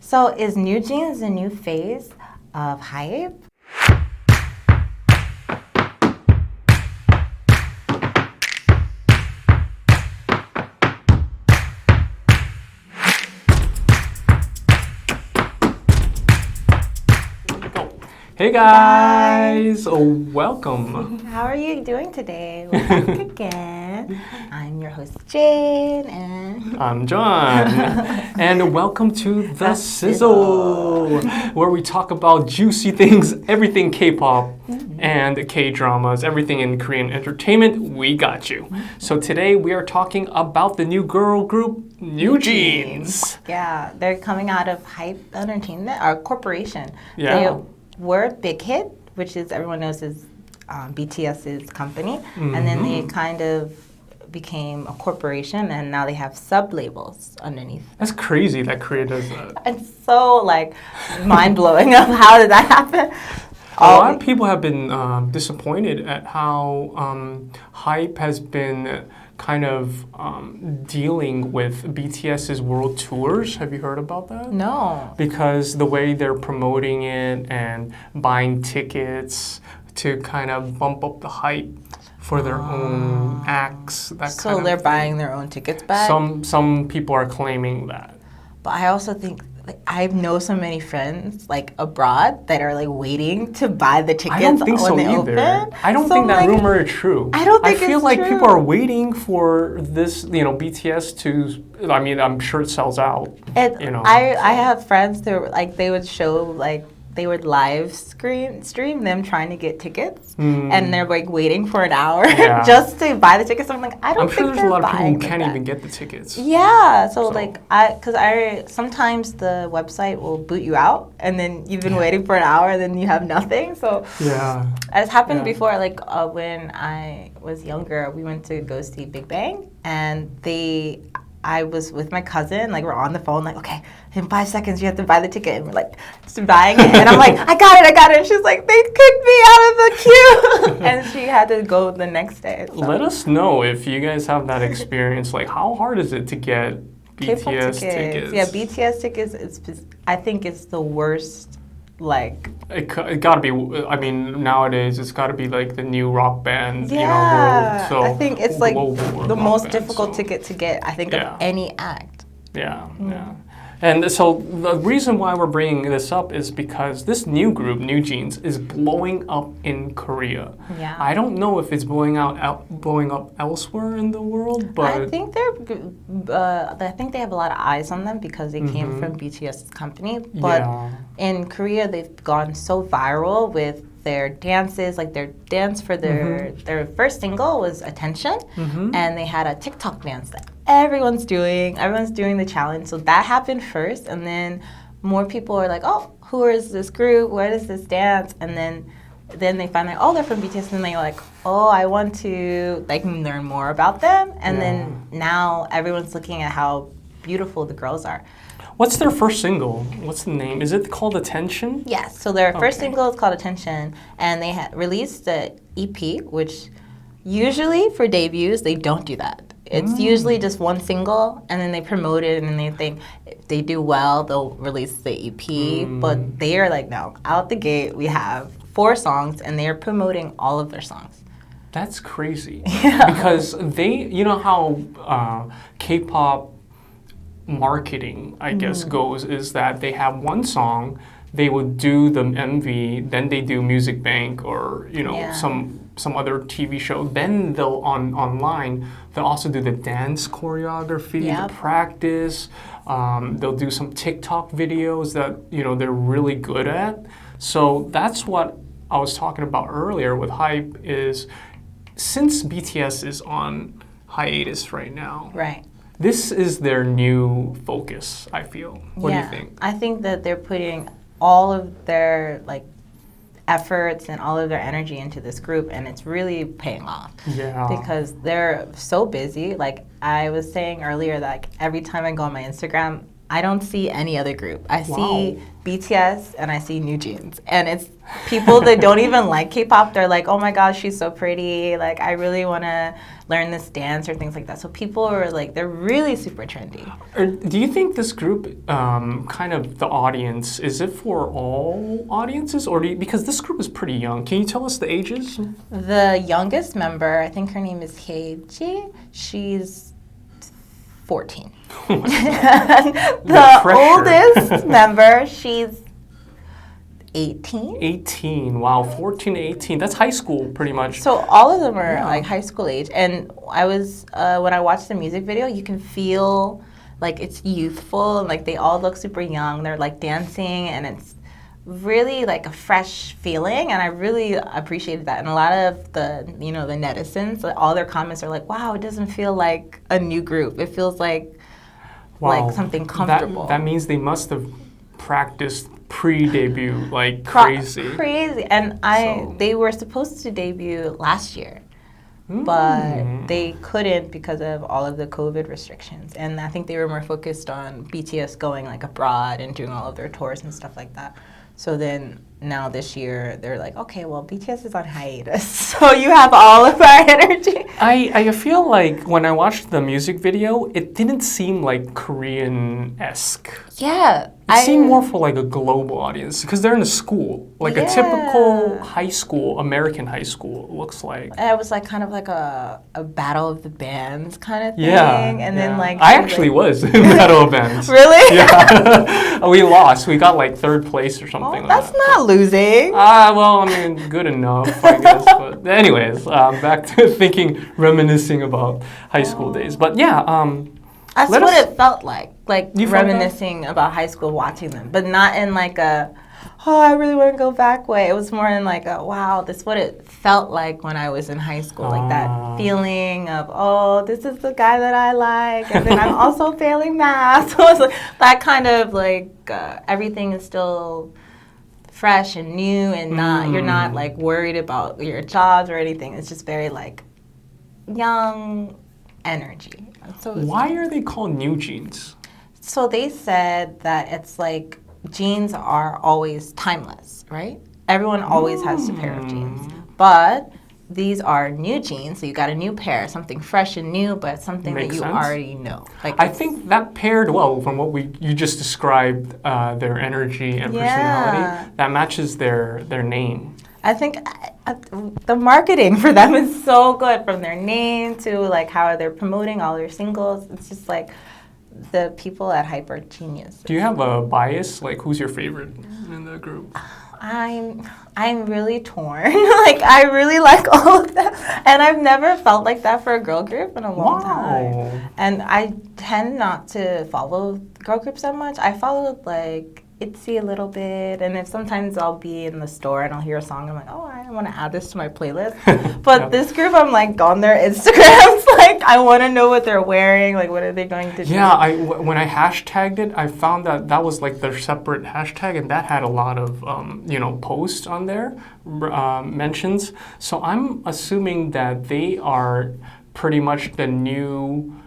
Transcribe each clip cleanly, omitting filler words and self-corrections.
So is NewJeans the new phase of Hybe? Hey guys! Welcome. How are you doing today? We're back again. I'm your host Jane and I'm John. And welcome to the Sizzle, where we talk about juicy things, everything K-pop and K-dramas, everything in Korean entertainment, we got you. So today we are talking about the new girl group, NewJeans. Yeah, they're coming out of Hybe Entertainment, our corporation. Yeah. Were Big Hit, which is everyone knows is BTS's company, and then they kind of became a corporation, and now they have sub-labels underneath. That's crazy that Korea does that. It's so mind-blowing of how did that happen? A lot of people have been disappointed at how Hybe has been kind of dealing with BTS's world tours. Have you heard about that? No. Because the way they're promoting it and buying tickets to kind of bump up the hype for their own acts. So they're buying their own tickets back? Some people are claiming that. But I also think I know so many friends abroad that are waiting to buy the tickets. I don't think so either. Open. I don't think that rumor is true. I don't think I feel it's like true. people are waiting for this, BTS to. I mean, I'm sure it sells out. I have friends that they would show they would live stream them trying to get tickets, and they're waiting for an hour just to buy the tickets. So I'm like, I'm sure there's a lot of people who can't even get the tickets. Yeah, so sometimes the website will boot you out, and then you've been waiting for an hour, and then you have nothing. So it's happened before. When I was younger, we went to go see Big Bang, and I was with my cousin, we're on the phone, okay, in 5 seconds you have to buy the ticket, and we're just buying it, and I'm like, I got it, and she's like, they kicked me out of the queue, and she had to go the next day. So. Let us know if you guys have that experience, how hard is it to get BTS tickets? Yeah, BTS tickets, I think it's the worst. It gotta be. I mean, nowadays it's gotta be the new rock band. Yeah, world. So I think it's the most band, difficult ticket to get. I think of any act. Yeah, yeah. And so the reason why we're bringing this up is because this new group, NewJeans, is blowing up in Korea. Yeah. I don't know if it's blowing up elsewhere in the world, but I think I think they have a lot of eyes on them because they came from BTS's company. But in Korea, they've gone so viral with their dances. Their dance for their first single was Attention, and they had a TikTok dance that everyone's doing the challenge. So that happened first, and then more people are like, oh, who is this group, what is this dance? And then they find out, oh, they're from BTS, and they're like, oh, I want to learn more about them. And then now everyone's looking at how beautiful the girls are. What's their first single? What's the name? Is it called Attention? Yes. So their first single is called Attention, and they had released the EP, which usually for debuts they don't do that. It's usually just one single, and then they promote it, and then they think if they do well, they'll release the EP. But they are no, out the gate we have 4 songs, and they are promoting all of their songs. That's crazy. Yeah. Because they, how K-pop marketing, I guess, goes is that they have one song, they would do the MV, then they do Music Bank or some other TV show. Then they'll online they'll also do the dance choreography, the practice. They'll do some TikTok videos that they're really good at. So that's what I was talking about earlier with Hybe is since BTS is on hiatus right now. Right. This is their new focus, I feel. What do you think? I think that they're putting all of their efforts and all of their energy into this group, and it's really paying off. Yeah. Because they're so busy. I was saying earlier that every time I go on my Instagram, I don't see any other group. I see BTS and I see NewJeans. And it's people that don't even like K-pop. They're like, oh my gosh, she's so pretty. Like, I really want to learn this dance or things like that. So people are like, they're really super trendy. Do you think this group, kind of the audience, is it for all audiences? Or because this group is pretty young. Can you tell us the ages? The youngest member, I think her name is Hybe. She's 14. The oldest member, she's 18. 18. Wow, 14 to 18. That's high school, pretty much. So all of them are like high school age. And I was when I watched the music video, you can feel like it's youthful and like they all look super young. They're like dancing, and it's really like a fresh feeling, and I really appreciated that. And a lot of the the netizens, like, all their comments are like, wow, it doesn't feel like a new group. It feels like something comfortable. That means they must have practiced pre-debut like crazy. And they were supposed to debut last year. But they couldn't because of all of the COVID restrictions. And I think they were more focused on BTS going like abroad and doing all of their tours and stuff like that. So then now this year, they're like, okay, well, BTS is on hiatus, so you have all of our energy. I feel like when I watched the music video, it didn't seem like Korean-esque. Yeah. It seemed more for like a global audience because they're in a school, like a typical high school, American high school, it looks like. It was like kind of like a battle of the bands kind of thing. And then like I actually was in Battle of Bands. Really? Yeah. We lost. We got like third place or something. Oh, that's not losing. Well, I mean, good enough, I guess. But anyways, back to reminiscing about high school days. But yeah, that's what it felt like you reminiscing about high school, watching them, but not in like a, oh, I really want to go back way. It was more in like a, wow, this is what it felt like when I was in high school, like that feeling of, oh, this is the guy that I like, and then I'm also failing math. So it's like that kind of like everything is still fresh and new, and you're not like worried about your jobs or anything. It's just very like young energy. So why are they called NewJeans? So they said that it's like jeans are always timeless, right? Everyone always has a pair of jeans, but these are new jeans, so you got a new pair, something fresh and new, but something that you already know. Like I think that paired well from what you just described, their energy and personality. That matches their name. I think the marketing for them is so good, from their name to like how they're promoting all their singles. It's just like the people at Hybe are genius. Do you have a bias? Like, who's your favorite in the group? I'm really torn. Like, I really like all of them, and I've never felt like that for a girl group in a long time. And I tend not to follow girl groups that much. I follow like ITZY a little bit, and if sometimes I'll be in the store and I'll hear a song, I'm like, oh, I want to add this to my playlist. But this group, I'm like on their Instagrams, like I want to know what they're wearing, like what are they going to do. Yeah, when I hashtagged it, I found that was like their separate hashtag, and that had a lot of posts on there, mentions. So I'm assuming that they are pretty much the new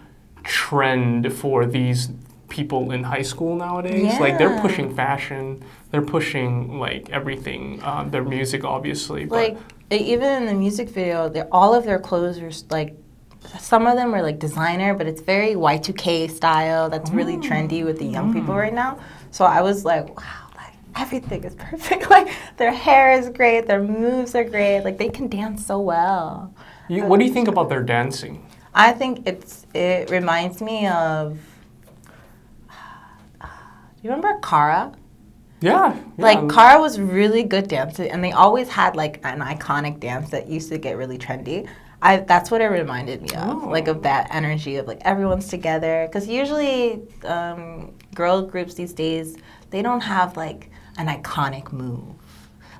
trend for these people in high school nowadays. Yeah. Like they're pushing fashion, they're pushing like everything, their music obviously. Like even in the music video, all of their clothes are like, some of them are like designer, but it's very Y2K style. That's really trendy with the young people right now. So I was like, wow, like everything is perfect. Like their hair is great, their moves are great. Like they can dance so well. What do you think about their dancing? I think it reminds me of, do you remember Kara? Yeah. Like Kara was really good dancing, and they always had like an iconic dance that used to get really trendy. That's what it reminded me of, like of that energy of like everyone's together. Because usually girl groups these days, they don't have like an iconic move.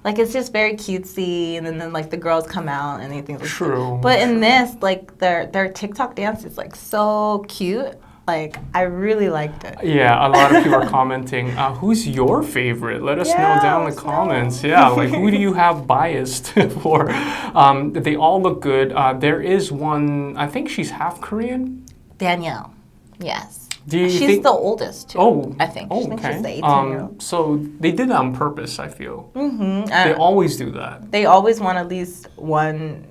Like it's just very cutesy, and then like the girls come out and they think it's true. But in this, like their TikTok dance is like so cute. Like, I really liked it. Yeah, a lot of people are commenting, who's your favorite? Let us know down in the comments. Yeah, like, who do you have biased for? They all look good. There is one, I think she's half Korean. Danielle, yes. She's the oldest, too. Oh, I think. Oh, I think okay. she's the 18-year-old. So they did that on purpose, I feel. They always do that. They always want at least one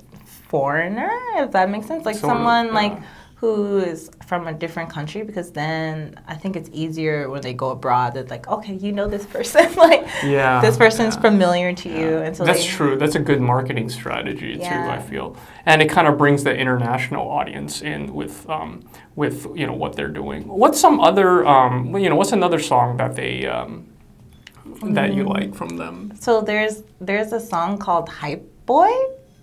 foreigner, if that makes sense. Like someone like who is from a different country, because then I think it's easier when they go abroad. It's like, okay, you know this person, like this person's familiar to you, and so that's true. That's a good marketing strategy too, I feel, and it kind of brings the international audience in with what they're doing. What's some other what's another song that they that you like from them? So there's a song called Hype Boy,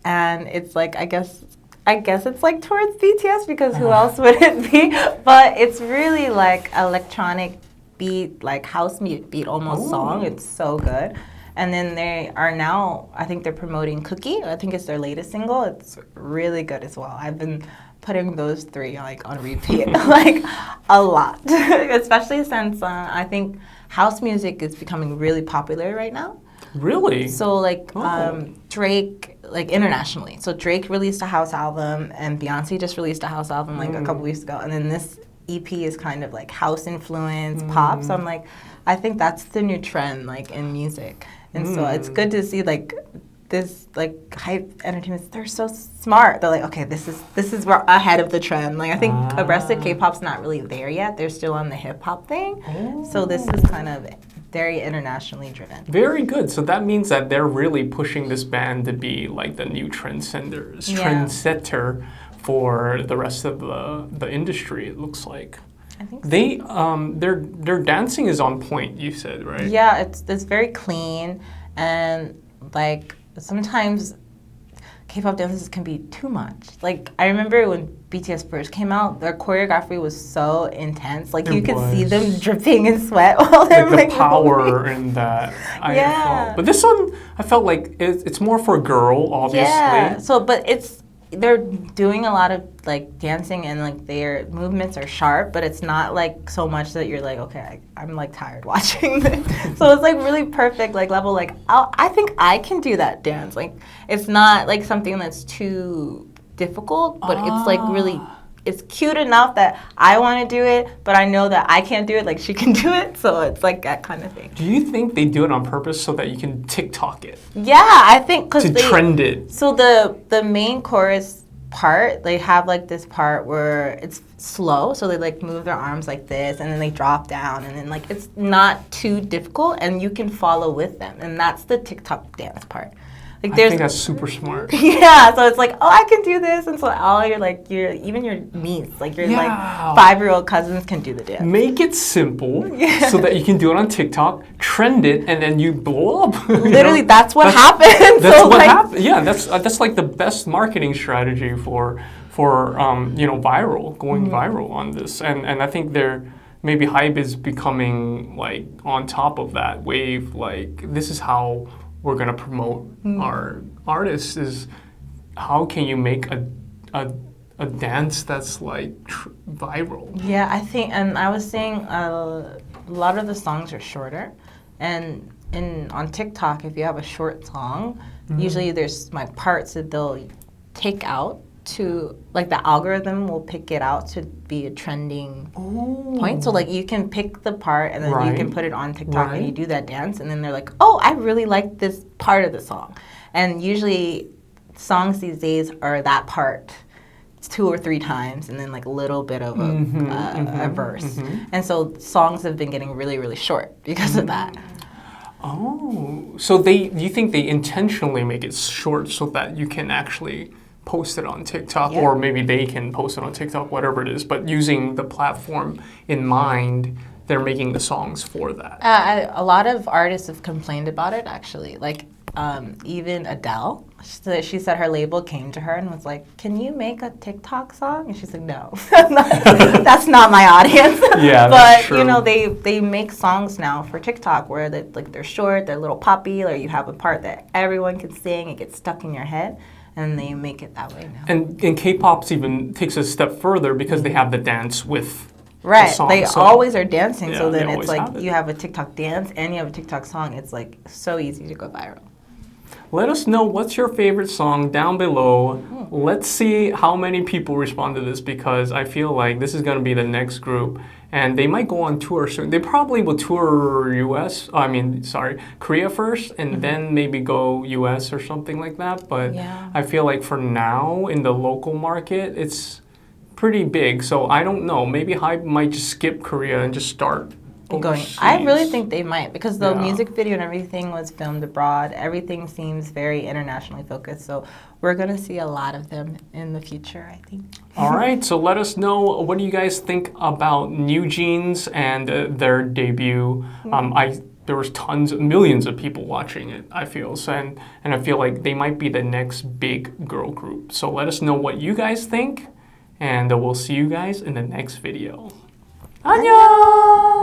and it's like I guess it's like towards BTS, because who else would it be? But it's really like electronic beat, like house beat almost song. It's so good. And then they are now, I think they're promoting Cookie. I think it's their latest single. It's really good as well. I've been putting those three like on repeat like a lot, especially since I think house music is becoming really popular right now. Really? So like Drake, like internationally. So Drake released a house album, and Beyonce just released a house album like a couple weeks ago. And then this EP is kind of like house influence pop. So I'm like, I think that's the new trend like in music. And so it's good to see like this like Hype Entertainment. They're so smart. They're like, okay, this is we're ahead of the trend. Like I think aggressive K-pop's not really there yet. They're still on the hip hop thing. So this is kind of very internationally driven. Very good. So that means that they're really pushing this band to be like the new trendsetter for the rest of the industry, it looks like. I think so. Their dancing is on point, you said, right? Yeah, it's very clean, and like sometimes K-pop dances can be too much. Like I remember when BTS first came out, their choreography was so intense. Like you could see them dripping in sweat while they're like the power in that. I felt. But this one, I felt like it's more for a girl, obviously. Yeah. So, but they're doing a lot of like dancing, and like their movements are sharp, but it's not like so much that you're like, okay, I'm like tired watching this. So it's like really perfect like level. Like I think I can do that dance. Like it's not like something that's too difficult, but it's like really, it's cute enough that I want to do it, but I know that I can't do it like she can do it, so it's like that kind of thing. Do you think they do it on purpose so that you can TikTok it? Yeah, I think because trend it. So the main chorus part, they have like this part where it's slow, so they like move their arms like this, and then they drop down, and then like it's not too difficult, and you can follow with them, and that's the TikTok dance part. Like I think that's super smart. Yeah, so it's like, oh, I can do this, and so all even your niece, like your like 5-year-old cousins can do the dance. Make it simple so that you can do it on TikTok, trend it, and then you blow up. Literally, that's what happens. That's so what happens. Yeah, that's like the best marketing strategy for going viral on this, and I think maybe Hybe is becoming like on top of that wave. Like this is how we're going to promote our artists, is how can you make a dance that's like viral? Yeah, I think, and I was saying a lot of the songs are shorter, and on TikTok, if you have a short song, usually there's like parts that they'll take out to, like the algorithm will pick it out to be a trending point. So like you can pick the part, and then you can put it on TikTok and you do that dance, and then they're like, oh, I really like this part of the song. And usually songs these days are that part 2 or 3 times, and then like a little bit of a verse. And so songs have been getting really, really short because of that. Oh, so do you think they intentionally make it short so that you can actually post it on TikTok, or maybe they can post it on TikTok, whatever it is, but using the platform in mind, they're making the songs for that. A lot of artists have complained about it, actually. Like, even Adele, she said her label came to her and was like, can you make a TikTok song? And she's like, no, that's not my audience. Yeah, but, that's true. You know, they make songs now for TikTok where they're short, they're a little poppy, or you have a part that everyone can sing, it gets stuck in your head. And they make it that way now. And K-pop's even takes a step further because they have the dance with the song. They always are dancing. So then it's like you have a TikTok dance and you have a TikTok song. It's like so easy to go viral. let us know what's your favorite song down below. Let's see how many people respond to this, because I feel like this is going to be the next group. And they might go on tour soon. They probably will tour Korea first, and then maybe go US or something like that. But I feel like for now, in the local market, it's pretty big. So I don't know. Maybe Hybe might just skip Korea and just start overseas. I really think they might, because the music video and everything was filmed abroad. Everything seems very internationally focused. So we're going to see a lot of them in the future, I think. All right, so let us know, what do you guys think about NewJeans and their debut? There was millions of people watching it, I feel. So, and I feel like they might be the next big girl group. So let us know what you guys think, and we'll see you guys in the next video. 안녕!